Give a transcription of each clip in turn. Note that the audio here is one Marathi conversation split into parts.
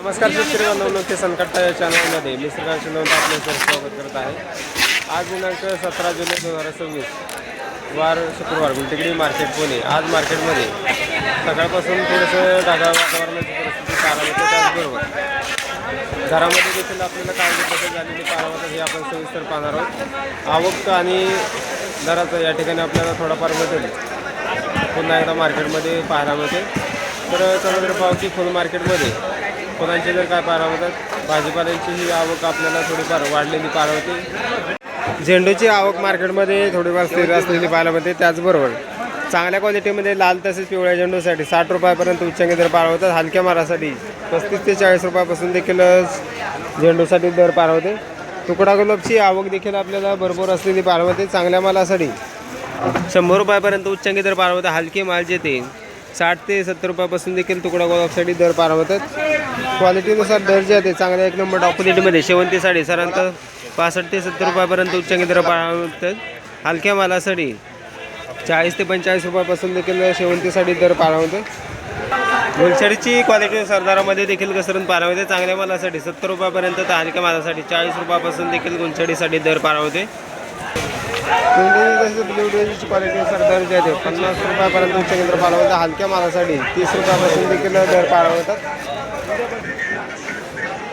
नमस्कार शेतकरी बांधवांनो, ते संकट या चॅनलमध्ये मी श्रीकांत शिंदे आपले स्वागत करत आहे। आज दिनांक 17 जुलै 2026 वार शुक्रवार गुलटेकडी मार्केट पुणे। आज मार्केटमध्ये सकाळपासून थोडंसं ढगाळ वातावरणाची परिस्थिती पाहायला मिळते। त्याचबरोबर घरामध्ये देखील आपल्याला काही बदल झालेली पाहायला मिळते, हे आपण सविस्तर पाहणार आहोत। आवक आणि दराचा या ठिकाणी आपल्याला थोडाफार बदल पुन्हा एकदा मार्केटमध्ये पाहायला मिळते। तर चला तर पाहू की फुल मार्केटमध्ये फुलांचे जर काय पाहायला मिळतात, भाजीपाल्यांची ही आवक आपल्याला थोडीफार वाढलेली पाहायला मिळते। झेंडूची आवक मार्केटमध्ये थोडीफार स्थिर असलेली पाहायला मिळते। त्याचबरोबर चांगल्या क्वालिटीमध्ये लाल तसेच पिवळ्या झेंडूसाठी 60 रुपयापर्यंत उच्चांकी दर पाहायला मिळतात। हलक्या मालासाठी 35 ते 40 रुपयापासून देखील झेंडूसाठी दर पाहायला मिळते। तुकडा गुलाबची आवक देखील आपल्याला भरपूर असलेली पाहायला मिळते। चांगल्या मालासाठी 100 रुपयापर्यंत उच्चांकी दर पाहायला मिळतात। हलके माल जे ते 60 ते 70 रुपयापासून देखील तुकडा गुलाबसाठी दर पाहायला मिळतात। क्वालिटीनुसार दर जे आहे ते चांगल्या एक नंबर टॉप क्वालिटीमध्ये शेवंती साडी साधारणतः 65 ते 70 रुपयापर्यंत उच्चांकी दर पाहायला मिळतात। हलक्या मालासाठी 40 ते 45 रुपयापासून देखील शेवंती साडी दर पाहायला मिळते। गुलछडीची क्वालिटीनुसार दरामध्ये देखील घसरण पाहायला मिळते। चांगल्या मालासाठी 70 रुपयापर्यंत तर हलक्या मालासाठी 40 रुपयापासून देखील गुलछडीसाठी दर पाहायला मिळते। ब्ल्यूची क्वालिटीनुसार दर जे आहे 50 रुपयापर्यंत उच्चांकी दर पाहायला मिळतात। हलक्या मालासाठी 30 रुपयापासून देखील दर पाहायला मिळतात।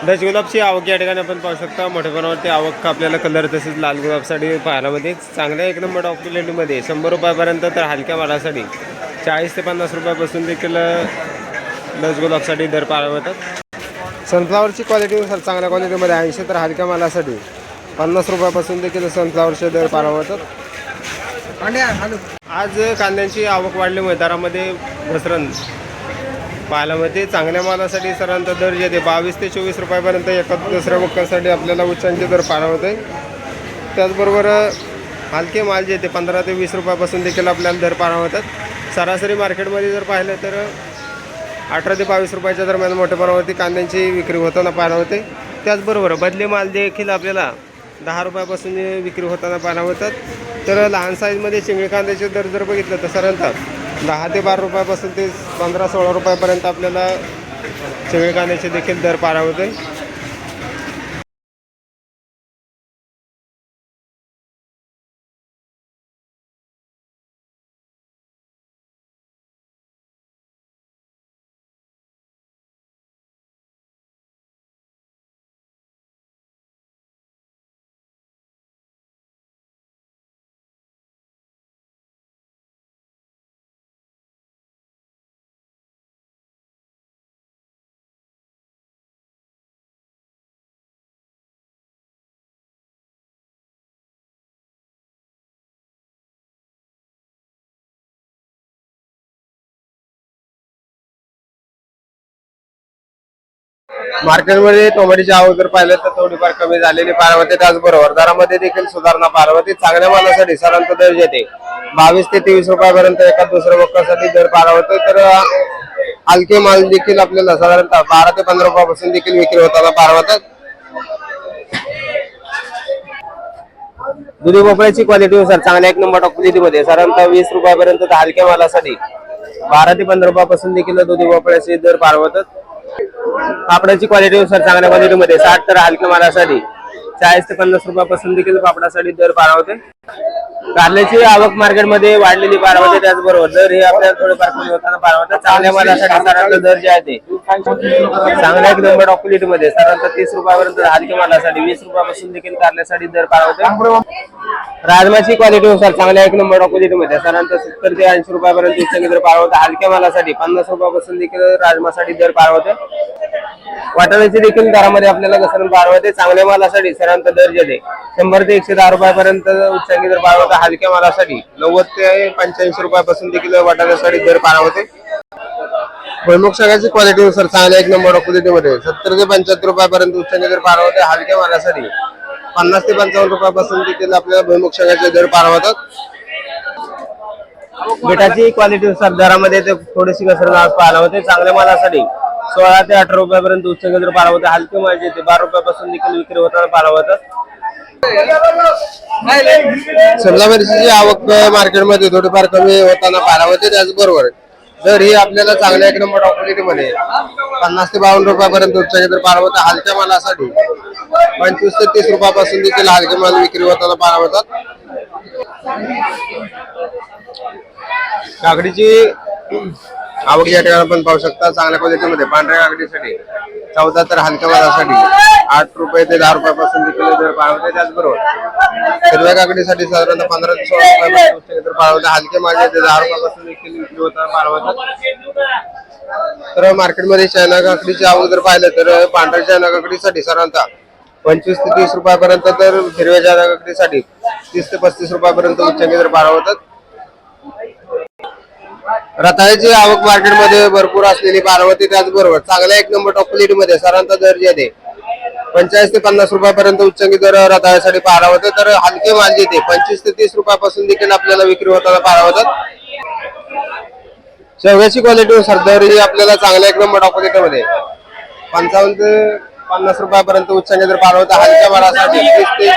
डच गुलाबची आवक या ठिकाणी आपण पाहू शकता। मोठ्या प्रमाणावरती आवक आपल्याला कलर तसेच लाल गुलाबसाठी पाहायला मिळते। चांगल्या एक नंबर टॉप क्वालिटीमध्ये 100 रुपयापर्यंत तर हलक्या मालासाठी 40 ते 50 रुपयापासून देखील डच गुलाबसाठी दर पाहायला मिळतात। सनफ्लावरची क्वालिटीनुसार चांगल्या क्वालिटीमध्ये 80 तर हलक्या मालासाठी 50 रुपयापासून देखील सनफ्लावरचे दर पाहायला मिळतात। आज कांद्यांची आवक वाढल्यामुळे दरामध्ये घसरण पाहायला मिळते। चांगल्या मालासाठी साधारणतः दर जे ते 22 ते 24 रुपयापर्यंत एका दुसऱ्या मक्कासाठी आपल्याला उच्चांकी दर पाहायला मिळते। त्याचबरोबर हलके माल जे ते 15 ते 20 रुपयापासून देखील आपल्याला दर पाहायला मिळतात। सरासरी मार्केटमध्ये जर पाहिलं तर 18 ते 22 रुपयाच्या दरम्यान मोठ्या प्रमाणावरती कांद्यांची विक्री होताना पाहायला मिळते। त्याचबरोबर बदले माल देखील आपल्याला 10 रुपयापासून विक्री होताना पाहायला मिळतात। तर लहान साईजमध्ये चिंगळी कांद्याचे दर जर बघितलं तर साधारणतः 10 ते 12 रुपयापासून ते 15-16 रुपयापर्यंत आपल्याला चिंगळी कांद्याचे देखील दर पाहायला मिळते। मार्केटमध्ये टोमॅटोची आवक जर पाहिलं तर थोडीफार कमी झालेली पाहायला मिळते। त्याचबरोबर दरामध्ये देखील सुधारणा पाहायला मिळते। चांगल्या मालासाठी साधारणतः दर येते 22 ते 23 रुपयापर्यंत एका दुसऱ्या मक्कासाठी दर पाहायला मिळतो। तर हलके माल देखील आपल्याला साधारणतः 12 ते 15 रुपयापासून देखील विक्री होताना पाहायला मिळतात। दुधी भोपळ्याची क्वालिटीनुसार चांगल्या एक नंबर टॉप क्वालिटीमध्ये साधारणतः 20 रुपयापर्यंत तर हलक्या मालासाठी 12 ते 15 रुपयापासून देखील दुधी भोपळ्याचे दर पाहायला मिळतात। पापडाची क्वालिटीनुसार चांगल्या क्वालिटीमध्ये 60 तर हलक्या मालासाठी 40 ते 50 रुपयापासून देखील पापडासाठी दर पाहायला मिळते। कारल्याची आवक मार्केटमध्ये वाढलेली पाहायला मिळते। त्याचबरोबर दर हे आपल्याला थोडेफार कमी होताना पाहायला मिळतात। चांगल्या मालासाठी साधारणतः दर जे आहे ते चांगल्या एक नंबर टॉप क्वालिटीमध्ये साधारणतः 30 रुपयापर्यंत हलक्या मालासाठी 20 रुपयापासून देखील कारल्यासाठी दर पाहायला मिळते। राजमाची क्वालिटीनुसार चांगल्या एक नंबर टॉप क्वालिटीमध्ये साधारणतः 70 ते 80 रुपयापर्यंत उच्चांकी दर पाहायला मिळतात। हलक्या मालासाठी 50 रुपयापासून देखील राजमासाठी दर पाहायला मिळते। वाटाण्याची देखील दरामध्ये आपल्याला घसरण पाहायला मिळते। चांगल्या मालासाठी साधारणतः दर जे 100 ते 110 रुपयापर्यंत उच्चांकी दर पाहायला मिळतात। हलक्या मालासाठी 90 ते 85 रुपयापासून देखील वाटाण्यासाठी दर पाहायला मिळते। भुईमुग शेंगाची क्वालिटीनुसार चांगल्या एक नंबर क्वालिटीमध्ये 70 ते 75 रुपयापर्यंत उच्चांकी दर पाहायला मिळते। हलक्या मालासाठी 50 ते 55 रुपयापासून देखील आपल्याला भुईमुग शेंगाचे दर पाहायला मिळतात। बेटाची क्वालिटीनुसार दरामध्ये थोडीशी घसरण पाहायला मिळते। चांगल्या मालासाठी 16 ते 18 रुपयापर्यंत उच्चांकी दर पाहायला मिळते। हलके माल जे 12 रुपयापासून देखील विक्री होताना पाहायला मिळतात। शिमला मिरचीची आवक मार्केटमध्ये थोडीफार कमी होताना पाहायला मिळते। त्याचबरोबर दर ही आपल्याला चांगल्या एक नंबर क्वालिटी मध्ये 50 ते 52 रुपयापर्यंत उच्चांकी दर पाहायला मिळतात. हलक्या मालासाठी 25 ते 30 रुपयापासून देखील हलके माल विक्री होताना पाहायला मिळतात. काकडीची आवक या ठिकाणी आपण पाहू शकता. चांगल्या क्वालिटीमध्ये पांढऱ्या काकडीसाठी 14 तर हलक्या मालासाठी 8 रुपये ते 10 रुपयापासून देखील दर पाहायला मिळतात. त्याचबरोबर हिरव्या काकडीसाठी साधारणतः 15 ते 16 रुपयापासून दर पाहायला मिळतात. हलके माल ते 10 रुपयापासून देखील विक्री होताना पाहायला मिळतात. तर मार्केटमध्ये चायना काकडीची आवक जर पाहिलं तर पांढऱ्या चायना काकडीसाठी साधारणतः 25 ते 30 रुपयापर्यंत, तर हिरव्या चायना काकडीसाठी 30 ते 35 रुपयापर्यंत उच्चांकी दर पाहायला मिळतात. रताळ्याची आवक मार्केटमध्ये भरपूर असलेली पाहायला मिळते. त्याचबरोबर चांगल्या एक नंबर टॉप क्वालिटी मध्ये साधारणतः दर जे आहे 45 ते 50 रुपयापर्यंत उच्चांकी दर रताळ्यासाठी पाहायला मिळते. तर हलके माल जे 25 ते 30 रुपयापासून देखील आपल्याला विक्री होताना पाहायला मिळतात. शेवग्याची क्वालिटीनुसार दर ही आपल्याला चांगल्या एक नंबर टॉप क्वालिटी मध्ये 55 ते 50 रुपयापर्यंत उच्चांकी दर पाहायला मिळतात. हलक्या मालासाठी 30 ते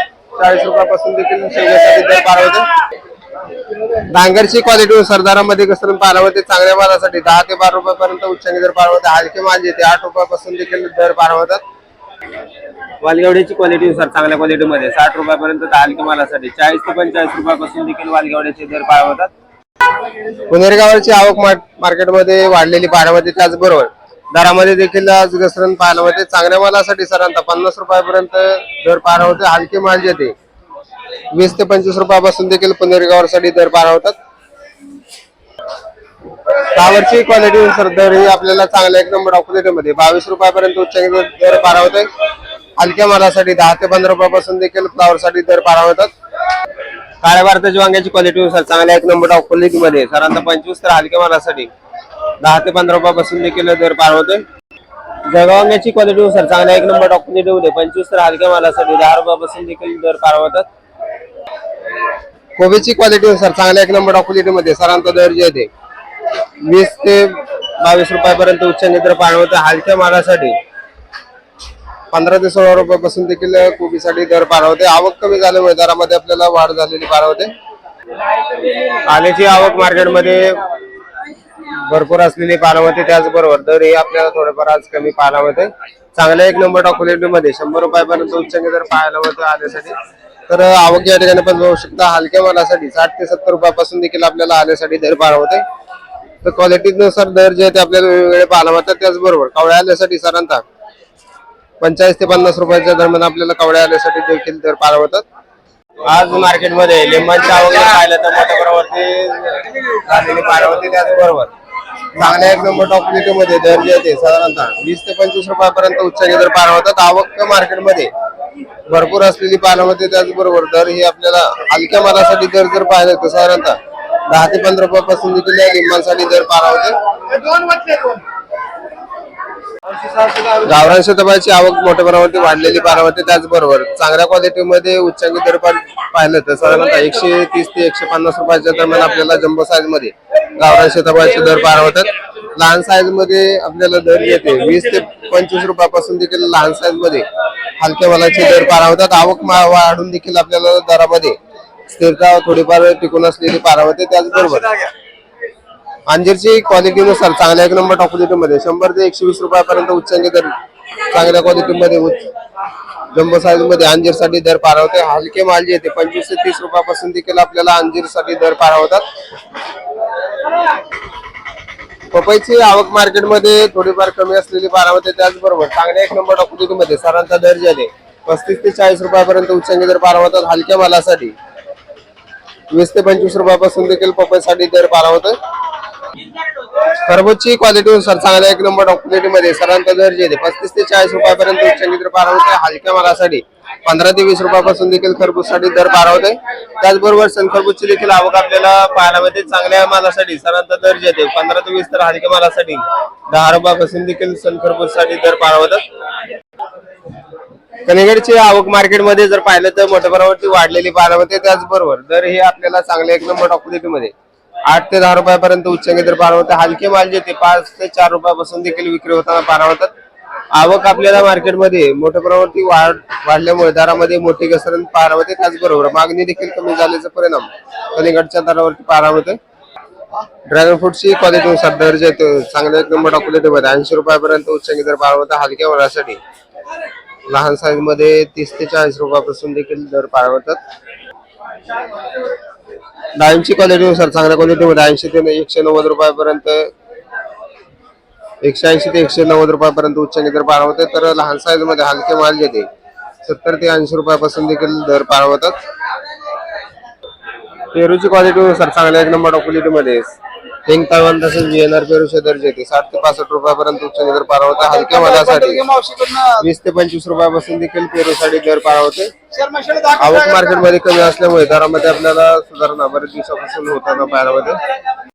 40 रुपयापासून देखील शेवग्यासाठी दर पाहायला मिळतात. डांगरची क्वालिटीनुसार दरामध्ये घसरण पाहायला मिळते. चांगल्या मालासाठी 10 ते 12 रुपयापर्यंत उच्चांकी दर पाहायला मिळतात. हलके माल जे 8 रुपयापासून देखील दर पाहायला मिळतात. वालगेवड्याची क्वालिटीनुसार चांगल्या क्वालिटीमध्ये 60 रुपयापर्यंत, हलक्या मालासाठी 40 ते 45 रुपयापासून देखील वालगेवड्याचे दर पाहायला मिळतात. पुणेरगावाची आवक मार्केटमध्ये वाढलेली पाहायला मिळते. त्याचबरोबर दरामध्ये देखील आज घसरण पाहायला मिळते. चांगल्या मालासाठी साधारणतः 50 रुपयापर्यंत दर पाहायला मिळते. हलके माल जे 20 ते 25 रुपयापासून देखील पुणेरगावासाठी दर पाहायला मिळतात. फ्लावरची क्वालिटीनुसार दर ही आपल्याला चांगल्या एक नंबर क्वालिटीमध्ये 22 रुपयापर्यंत उच्चांकी दर पाहायला मिळते. हलक्या मालासाठी 10 ते 15 रुपयापासून देखील फ्लावरसाठी दर पाहायला मिळतात. काळ्या भारताच्या वांग्याची क्वालिटीनुसार चांगल्या एक नंबर टॉप क्वालिटीमध्ये साधारणतः 25 तर हलक्या मालासाठी 10 ते 15 रुपयापासून देखील दर पाहायला मिळते. जळगाव वांग्याची क्वालिटीनुसार चांगल्या एक नंबर टॉप क्वालिटीमध्ये 25 तर हलक्या मालासाठी 10 रुपयापासून देखील दर पाहायला मिळतात. कोबीची क्वालिटीनुसार चांगल्या एक नंबर क्वालिटीमध्ये साधारणतः दर जे 20 ते 22 रुपयापर्यंत उच्चांकी दर पाहायला मिळते. हलक्या मालासाठी 15 ते 16 रुपयापासून देखील कोबीसाठी दर पाहायला मिळते. आवक कमी झाल्यामुळे दरामध्ये आपल्याला वाढ झालेली पाहायला मिळते. आल्याची आवक मार्केटमध्ये भरपूर असलेली पाहायला मिळते. त्याचबरोबर दर हे आपल्याला थोडेफार आज कमी पाहायला मिळते. चांगल्या एक नंबर टॉप क्वालिटीमध्ये 100 रुपयापर्यंत उच्चांकी दर पाहायला मिळतो आल्यासाठी. तर आवक या ठिकाणी पण बघू शकता. हलक्या मालासाठी 60 ते 70 रुपयापासून देखील आपल्याला आल्यासाठी दर पाहायला मिळते. तर क्वालिटीनुसार दर जे आपल्याला वेगवेगळे पाहायला मिळतात. त्याचबरोबर कवळ्या आल्यासाठी साधारणतः 45 ते 50 रुपयाच्या दरम्यान आपल्याला कवड्या आल्यासाठी देखील दर पाहायला मिळतात. आज मार्केटमध्ये लिंबांची आवक पाहिलं तर मोठ्या प्रमाणावरती झालेली पाहायला मिळते. त्याचबरोबर चांगल्या एक नंबर टॉप क्वालिटीमध्ये दर जे साधारणतः 20 ते 25 रुपयापर्यंत उच्चांकी दर पाहायला मिळतात. आवक मार्केटमध्ये भरपूर असलेली पाहायला मिळते. त्याचबरोबर दर ही आपल्याला हलक्या मालासाठी दर जर पाहिलं तर साधारणतः 10 ते 15 रुपयापासून देखील लिंबांसाठी दर पाहायला मिळते. गावरान शेतमालाची आवक मोठ्या प्रमाणावरती वाढलेली पाहायला मिळते. त्याचबरोबर चांगल्या क्वालिटीमध्ये उच्चांकी दर पाहिलं तर साधारणतः 130 ते 150 रुपयाच्या दरम्यान आपल्याला जम्बो साईज मध्ये गावरान शेतमालाचे दर पाहायला मिळतात. लहान साईज मध्ये आपल्याला दर येते 20 ते 25 रुपयापासून देखील लहान साईज मध्ये हलक्या मालाचे दर पाहायला मिळतात. आवक वाढून देखील आपल्याला दरामध्ये स्थिरता थोडीफार टिकून असलेली पाहायला मिळते. त्याचबरोबर अंजीरची क्वालिटीनुसार चांगल्या एक नंबर टॉप क्वालिटीमध्ये 100 ते 120 रुपयापर्यंत उच्चांकी दर चांगल्या क्वालिटीमध्ये जम्बो साईज मध्ये अंजीरसाठी दर पाहायला होते. हलके माल जे 25 ते 30 रुपयापासून देखील आपल्याला अंजीरसाठी दर पाहायला होतात. पपईची आवक मार्केटमध्ये थोडीफार कमी असलेली पाहायला होते. त्याचबरोबर चांगल्या एक नंबर टॉप क्वालिटीमध्ये साधारणतः दर जे 35 ते 40 रुपयापर्यंत उच्चांकी दर पाहायला होतात. हलक्या मालासाठी 20 ते 25 रुपयापासून देखील पपईसाठी दर पाहायला होतं. खरबूजची क्वालिटीनुसार चांगल्या एक नंबर टॉप क्वालिटीमध्ये साधारणतः दर जे 35 ते 40 रुपयापर्यंत उच्चांकी दर पाहायला होते. हलक्या मालासाठी 15 ते 20 रुपयापासून देखील खरबूजसाठी दर पाहायला होते. त्याचबरोबर सनखरबूजची देखील आवक आपल्याला पाहायला मिळते. चांगल्या मालासाठी साधारणतः दर जे 15 ते 20 तर हलक्या मालासाठी 10 रुपयापासून देखील सनखरबूजसाठी दर पाहायला होतात. कलिंगडची आवक मार्केटमध्ये जर पाहिलं तर मोठ्या प्रमाणावरती वाढलेली पाहायला मिळते. त्याचबरोबर दर हे आपल्याला चांगल्या एक नंबर टॉप क्वालिटीमध्ये 8 ते 10 रुपयापर्यंत उच्चांकी दर पाहायला होते. हलके माल जे 5 ते 4 रुपयापासून देखील विक्री होताना पाहायला होतात. आवक आपल्याला मार्केटमध्ये मोठ्या प्रमाणावरती वाढल्यामुळे दरामध्ये मोठी घसरण पाहायला होते. त्याचबरोबर मागणी देखील कमी झाल्याचा परिणाम कलिंगडच्या दरावरती पाहायला होते. ड्रॅगन फ्रूटची क्वालिटीनुसार दर जे आहेत चांगल्या एक नंबर क्वालिटीमध्ये 80 रुपयापर्यंत उच्चांकी दर पाहायला मिळतात. हलक्या वरासाठी लहान साईज मध्ये 30 ते 40 रुपयापासून देखील दर पाहायला मिळतात. डाळिंबची क्वालिटीनुसार चांगल्या क्वालिटीमध्ये 80 ते 190 रुपयापर्यंत 180 ते 190 रुपयापर्यंत उच्चांकी दर पाहायला मिळतात. तर लहान साईज मध्ये हलके माल जे ते 70 ते 80 रुपयापासून देखील दर पाहायला मिळतात. पेरूची क्वालिटीनुसार चांगल्या एक नंबर क्वालिटीमध्ये हिंग तैवान तसेच व्हीएनआर पेरूचे दर जे ते 60 ते 65 रुपयापर्यंत उच्चांकी दर पाहायला मिळतात. हलक्या मालासाठी 20 ते 25 रुपयापासून देखील पेरूसाठी दर पाहायला मिळते. आवक मार्केटमध्ये कमी असल्यामुळे दरामध्ये आपल्याला सुधारणा बरेच दिवसापासून होताना पाहायला मिळते.